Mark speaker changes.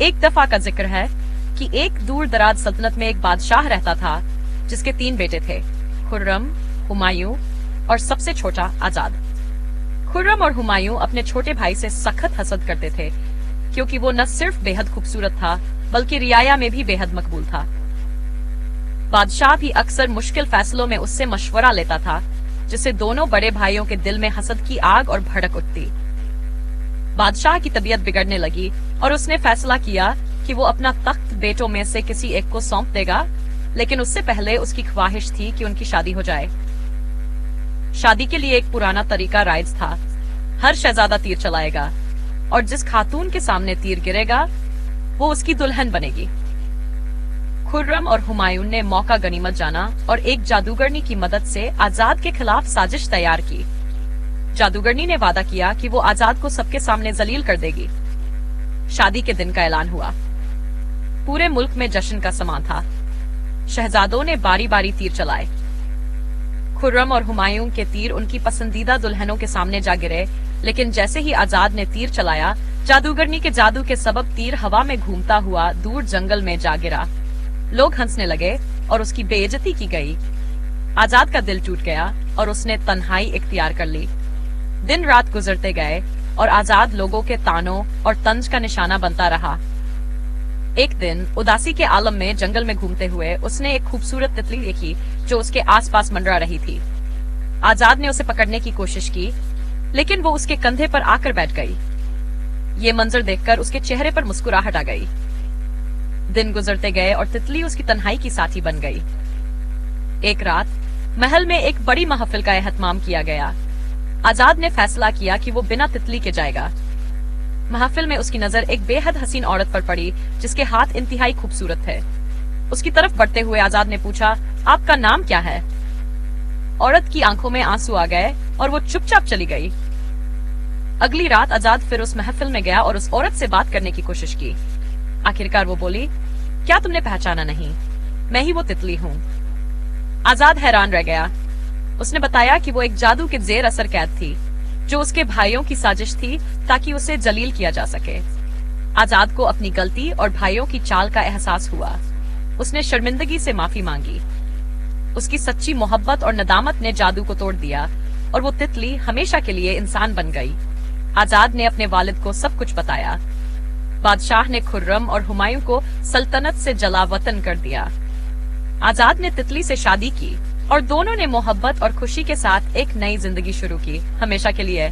Speaker 1: ایک دفعہ کا ذکر ہے کہ ایک دور دراز سلطنت میں ایک بادشاہ رہتا تھا جس کے 3 بیٹے تھے، خرم، ہمایوں اور سب سے چھوٹا آزاد۔ خرم اور ہمایوں اپنے چھوٹے بھائی سے سخت حسد کرتے تھے کیونکہ وہ نہ صرف بے حد خوبصورت تھا بلکہ رعایا میں بھی بے حد مقبول تھا۔ بادشاہ بھی اکثر مشکل فیصلوں میں اس سے مشورہ لیتا تھا جس سے دونوں بڑے بھائیوں کے دل میں حسد کی آگ اور بھڑک اٹھتی۔ بادشاہ کی طبیعت بگڑنے لگی اور اس نے فیصلہ کیا کہ وہ اپنا تخت بیٹوں میں سے کسی ایک کو سونپ دے گا، لیکن اس سے پہلے اس کی خواہش تھی کہ ان کی شادی ہو جائے۔ شادی کے لیے ایک پرانا طریقہ رائج تھا، ہر شہزادہ تیر چلائے گا اور جس خاتون کے سامنے تیر گرے گا وہ اس کی دلہن بنے گی۔ خرم اور ہمایوں نے موقع غنیمت جانا اور ایک جادوگرنی کی مدد سے آزاد کے خلاف سازش تیار کی۔ جادوگرنی نے وعدہ کیا کہ وہ آزاد کو سب کے سامنے ذلیل کر دے گی۔ شادی کے دن کا اعلان ہوا۔ پورے ملک میں جشن کا سماں تھا۔ شہزادوں نے باری باری تیر چلائے۔ خرم اور ہمایوں کے تیر ان کی پسندیدہ دلہنوں کے سامنے جا گرے، لیکن جیسے ہی آزاد نے تیر چلایا، جادوگرنی کے جادو کے سبب تیر ہوا میں گھومتا ہوا دور جنگل میں جا گرا۔ لوگ ہنسنے لگے اور اس کی بے عزتی کی گئی۔ آزاد کا دل ٹوٹ گیا اور اس نے تنہائی اختیار کر لی۔ دن رات گزرتے گئے اور آزاد لوگوں کے تانوں اور طنز کا نشانہ بنتا رہا۔ ایک دن اداسی کے عالم میں جنگل میں گھومتے ہوئے اس نے ایک خوبصورت تتلی دیکھی جو اس کے آس پاس منڈرا رہی تھی۔ آزاد نے اسے پکڑنے کی کوشش کی لیکن وہ اس کے کندھے پر آ کر بیٹھ گئی۔ یہ منظر دیکھ کر اس کے چہرے پر مسکراہٹ آ گئی۔ دن گزرتے گئے اور تتلی اس کی تنہائی کی ساتھی بن گئی۔ ایک رات محل میں ایک بڑی محفل کا اہتمام کیا گیا۔ آزاد نے فیصلہ کیا کہ وہ بنا تتلی کے جائے گا۔ محفل میں اس کی نظر ایک بے حد حسین عورت پر پڑی جس کے ہاتھ انتہائی خوبصورت تھے۔ اس کی طرف بڑھتے ہوئے آزاد نے پوچھا، آپ کا نام کیا ہے؟ عورت کی آنکھوں میں آنسو آ گئے اور وہ چپ چاپ چلی گئی۔ اگلی رات آزاد پھر اس محفل میں گیا اور اس عورت سے بات کرنے کی کوشش کی۔ آخرکار وہ بولی، کیا تم نے پہچانا نہیں؟ میں ہی وہ تتلی ہوں۔ آزاد حیران رہ گیا۔ اس نے بتایا کہ وہ ایک جادو کے زیر اثر قید تھی جو اس کے بھائیوں کی سازش تھی تاکہ اسے ذلیل کیا جا سکے۔ آزاد کو اپنی غلطی اور بھائیوں کی چال کا احساس ہوا۔ اس نے شرمندگی سے معافی مانگی۔ اس کی سچی محبت اور ندامت نے جادو کو توڑ دیا اور وہ تتلی ہمیشہ کے لیے انسان بن گئی۔ آزاد نے اپنے والد کو سب کچھ بتایا۔ بادشاہ نے خرم اور ہمایوں کو سلطنت سے جلا وطن کر دیا۔ آزاد نے تتلی سے شادی کی اور دونوں نے محبت اور خوشی کے ساتھ ایک نئی زندگی شروع کی، ہمیشہ کے لیے۔